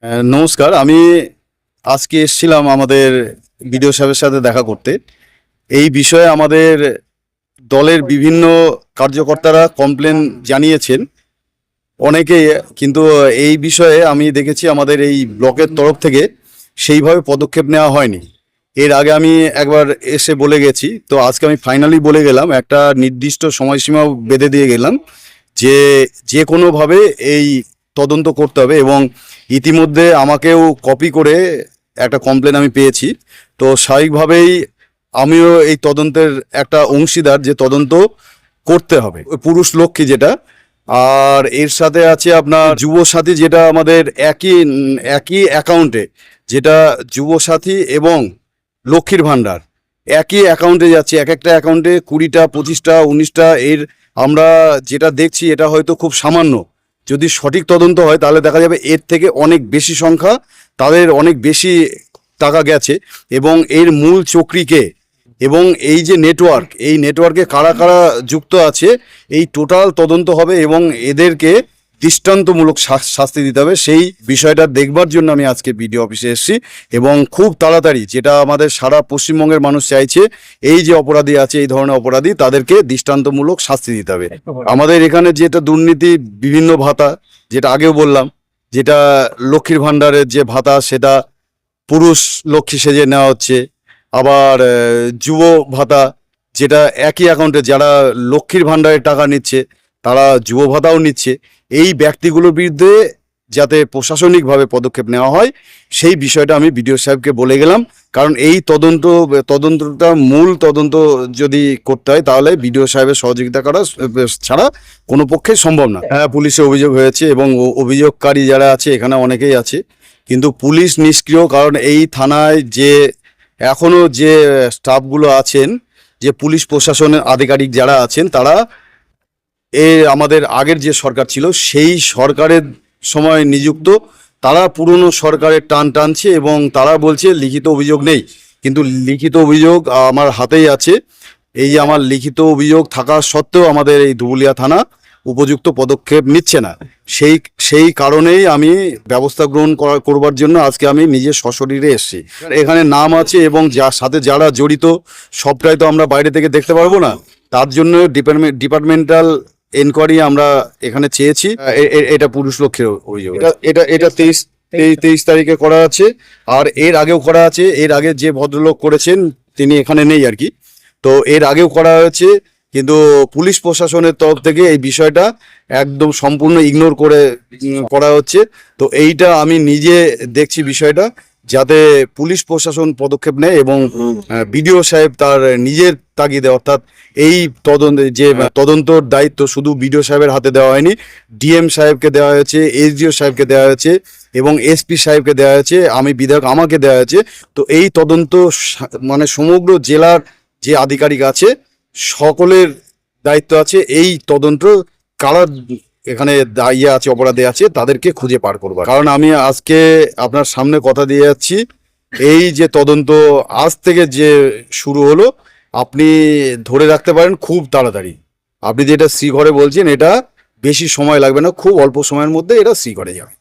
নমস্কার। আমি আজকে এসেছিলাম আমাদের বিডিও সাহেবের সাথে দেখা করতে। এই বিষয়ে আমাদের দলের বিভিন্ন কার্যকর্তারা কমপ্লেন জানিয়েছেন অনেকেই, কিন্তু এই বিষয়ে আমি দেখেছি আমাদের এই ব্লকের তরফ থেকে সেইভাবে পদক্ষেপ নেওয়া হয়নি। এর আগে আমি একবার এসে বলে গেছি, তো আজকে আমি ফাইনালি বলে গেলাম, একটা নির্দিষ্ট সময়সীমাও বেঁধে দিয়ে গেলাম যে যে কোনোভাবে এই তদন্ত করতে হবে। এবং ইতিমধ্যে আমাকেও কপি করে একটা কমপ্লেন আমি পেয়েছি, তো স্বাভাবিকভাবেই আমিও এই তদন্তের একটা অংশীদার, যে তদন্ত করতে হবে। পুরুষ লক্ষ্মী যেটা, আর এর সাথে আছে আপনার যুবসাথী, যেটা আমাদের একই একই অ্যাকাউন্টে, যেটা যুবসাথী এবং লক্ষ্মীর ভাণ্ডার একই অ্যাকাউন্টে যাচ্ছে। এক একটা অ্যাকাউন্টে 20টা 25টা 19টা। এর আমরা যেটা দেখছি এটা হয়তো খুব সামান্য, যদি সঠিক তদন্ত হয় তাহলে দেখা যাবে এর থেকে অনেক বেশি সংখ্যা, তাদের অনেক বেশি টাকা গেছে। এবং এর মূল চক্রীকে এবং এই যে নেটওয়ার্ক, এই নেটওয়ার্কে কারা কারা যুক্ত আছে, এই টোটাল তদন্ত হবে এবং এদেরকে দৃষ্টান্তমূলক শাস্তি দিতে হবে। সেই বিষয়টা দেখবার জন্য আমি আজকে বিডিও অফিসে এসেছি, এবং খুব তাড়াতাড়ি, যেটা আমাদের সারা পশ্চিমবঙ্গের মানুষ চাইছে, এই যে অপরাধী আছে, এই ধরনের অপরাধী, তাদেরকে দৃষ্টান্তমূলক শাস্তি দিতে হবে। আমাদের এখানে যেটা দুর্নীতি, বিভিন্ন ভাতা, যেটা আগেও বললাম, যেটা লক্ষ্মীর ভাণ্ডারের যে ভাতা, সেটা পুরুষ লক্ষ্মী সেজে নেওয়া হচ্ছে। আবার যুব ভাতা, যেটা একই অ্যাকাউন্টে যারা লক্ষ্মীর ভাণ্ডারের টাকা নিচ্ছে, তারা যুব ভাতাও নিচ্ছে। এই ব্যক্তিগুলোর বিরুদ্ধে যাতে প্রশাসনিকভাবে পদক্ষেপ নেওয়া হয়, সেই বিষয়টা আমি বিডিও সাহেবকে বলে গেলাম। কারণ এই তদন্তটা মূল তদন্ত যদি করতে হয়, তাহলে বিডিও সাহেবের সহযোগিতা করা ছাড়া কোনো পক্ষে সম্ভব না। হ্যাঁ, পুলিশে অভিযোগ হয়েছে, এবং অভিযোগকারী যারা আছে এখানে অনেকেই আছে, কিন্তু পুলিশ নিষ্ক্রিয়। কারণ এই থানায় যে এখনো যে স্টাফগুলো আছেন, যে পুলিশ প্রশাসনের আধিকারিক যারা আছেন, তারা আমাদের আগের যে সরকার ছিল সেই সরকারের সময় নিযুক্ত। তারা পুরনো সরকারের টানছে, এবং তারা বলছে লিখিত অভিযোগ নেই, কিন্তু লিখিত অভিযোগ আমার হাতেই আছে। এই যে আমার লিখিত অভিযোগ থাকা সত্ত্বেও আমাদের এই ধুবুলিয়া থানা উপযুক্ত পদক্ষেপ নিচ্ছে না। সেই কারণেই আমি ব্যবস্থা গ্রহণ করবার জন্য আজকে আমি নিজে সশরীরে এসেছি। এখানে নাম আছে, এবং যার সাথে যারা জড়িত সবটাই তো আমরা বাইরে থেকে দেখতে পারবো না। তার জন্য ডিপার্টমেন্টাল এনকোয়ারি আমরা এখানে চেয়েছি। এটা পুরুষ লক্ষ্যের অভিযোগ। এটা 23 তারিখে করা আছে, আর এর আগেও করা আছে। এর আগে যে ভদ্রলোক করেছেন তিনি এখানে নেই আর কি, তো এর আগেও করা হয়েছে, কিন্তু পুলিশ প্রশাসনের তরফ থেকে এই বিষয়টা একদম সম্পূর্ণ ইগনোর করে করা হচ্ছে। তো এইটা আমি নিজে দেখছি বিষয়টা, যাতে পুলিশ প্রশাসন পদক্ষেপ নেয়, এবং বিডিও সাহেব তার নিজের তাগিদে, অর্থাৎ এই তদন্তর দায়িত্ব শুধু বিডিও সাহেবের হাতে দেওয়া হয়নি, ডিএম সাহেবকে দেওয়া হয়েছে, এসডিও সাহেবকে দেওয়া হয়েছে, এবং এসপি সাহেবকে দেওয়া হয়েছে, আমি বিধায়ক আমাকে দেওয়া হয়েছে। তো এই তদন্ত মানে সমগ্র জেলার যে আধিকারিক আছে সকলের দায়িত্ব আছে। এই তদন্ত কারা এখানে দায়ী আছে, অপরাধী আছে, তাদেরকে খুঁজে পার করবার। কারণ আমি আজকে আপনার সামনে কথা দিয়ে যাচ্ছি, এই যে তদন্ত আজ থেকে যে শুরু হলো, আপনি ধরে রাখতে পারেন খুব তাড়াতাড়ি। আপনি যেটা শ্রীঘরে বলছেন, এটা বেশি সময় লাগবে না, খুব অল্প সময়ের মধ্যে এটা শ্রীঘরে যাবে।